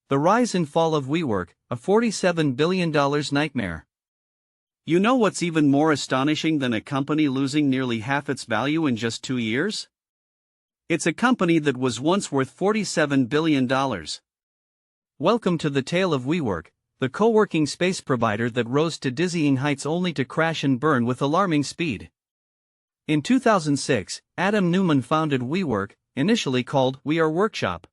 The rise and fall of WeWork, a $47 billion nightmare. You know what's even more astonishing than a company losing nearly half its value in just 2 years? It's a company that was once worth $47 billion. Welcome to the tale of WeWork, the co-working space provider that rose to dizzying heights only to crash and burn with alarming speed. In 2006, Adam Neumann founded WeWork, initially called We Are Workshop.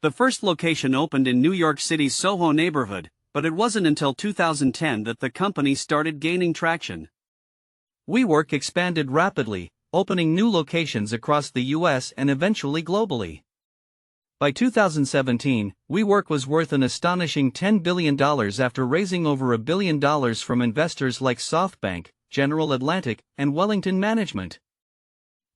The first location opened in New York City's Soho neighborhood, but it wasn't until 2010 that the company started gaining traction. WeWork expanded rapidly, opening new locations across the US and eventually globally. By 2017, WeWork was worth an astonishing $10 billion after raising over $1 billion from investors like SoftBank, General Atlantic, and Wellington Management.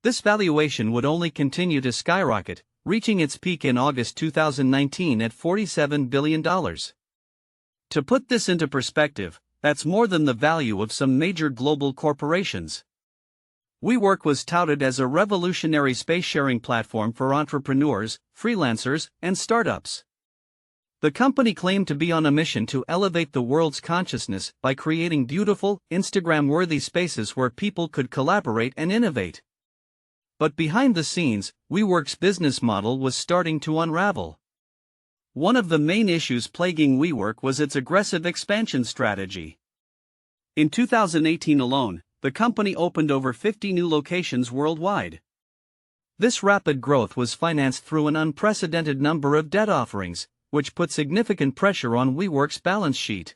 This valuation would only continue to skyrocket, reaching its peak in August 2019 at $47 billion. To put this into perspective, that's more than the value of some major global corporations. WeWork was touted as a revolutionary space-sharing platform for entrepreneurs, freelancers, and startups. The company claimed to be on a mission to elevate the world's consciousness by creating beautiful, Instagram-worthy spaces where people could collaborate and innovate. But behind the scenes, WeWork's business model was starting to unravel. One of the main issues plaguing WeWork was its aggressive expansion strategy. In 2018 alone, the company opened over 50 new locations worldwide. This rapid growth was financed through an unprecedented number of debt offerings, which put significant pressure on WeWork's balance sheet.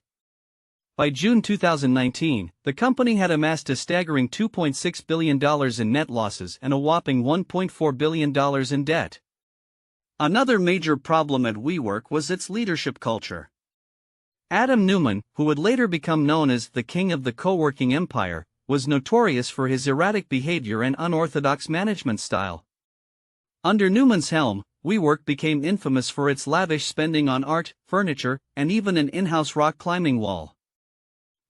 By June 2019, the company had amassed a staggering $2.6 billion in net losses and a whopping $1.4 billion in debt. Another major problem at WeWork was its leadership culture. Adam Neumann, who would later become known as the king of the co-working empire, was notorious for his erratic behavior and unorthodox management style. Under Neumann's helm, WeWork became infamous for its lavish spending on art, furniture, and even an in-house rock climbing wall.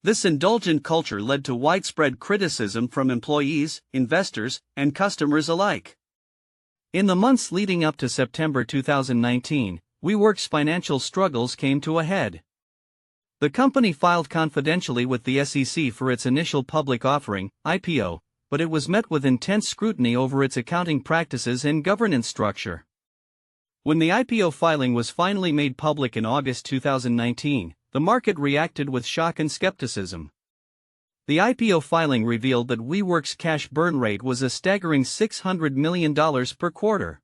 This indulgent culture led to widespread criticism from employees, investors, and customers alike. In the months leading up to September 2019, WeWork's financial struggles came to a head. The company filed confidentially with the SEC for its initial public offering, IPO, but it was met with intense scrutiny over its accounting practices and governance structure. When the IPO filing was finally made public in August 2019, the market reacted with shock and skepticism. The IPO filing revealed that WeWork's cash burn rate was a staggering $600 million per quarter.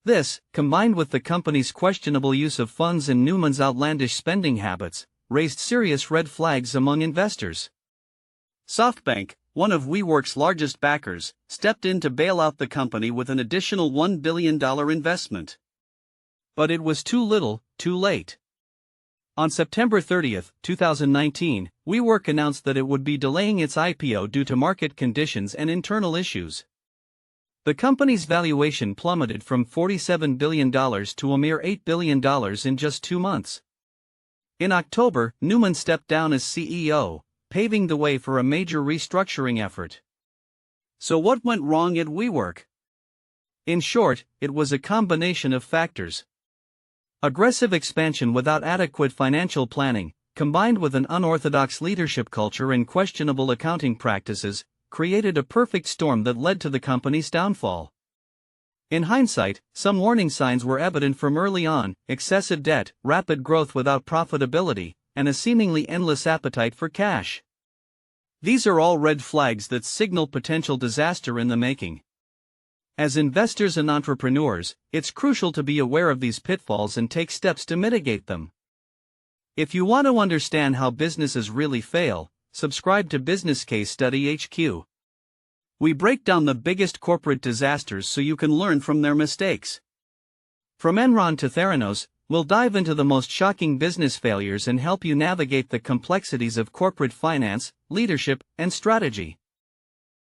This, combined with the company's questionable use of funds and Neumann's outlandish spending habits, raised serious red flags among investors. SoftBank, one of WeWork's largest backers, stepped in to bail out the company with an additional $1 billion investment. But it was too little, too late. On September 30, 2019, WeWork announced that it would be delaying its IPO due to market conditions and internal issues. The company's valuation plummeted from $47 billion to a mere $8 billion in just 2 months. In October, Neumann stepped down as CEO, paving the way for a major restructuring effort. So what went wrong at WeWork? In short, it was a combination of factors. Aggressive expansion without adequate financial planning, combined with an unorthodox leadership culture and questionable accounting practices, created a perfect storm that led to the company's downfall. In hindsight, some warning signs were evident from early on: excessive debt, rapid growth without profitability, and a seemingly endless appetite for cash. These are all red flags that signal potential disaster in the making. As investors and entrepreneurs, it's crucial to be aware of these pitfalls and take steps to mitigate them. If you want to understand how businesses really fail, subscribe to BusinessCaseStudyHQ. We break down the biggest corporate disasters so you can learn from their mistakes. From Enron to Theranos, we'll dive into the most shocking business failures and help you navigate the complexities of corporate finance, leadership, and strategy.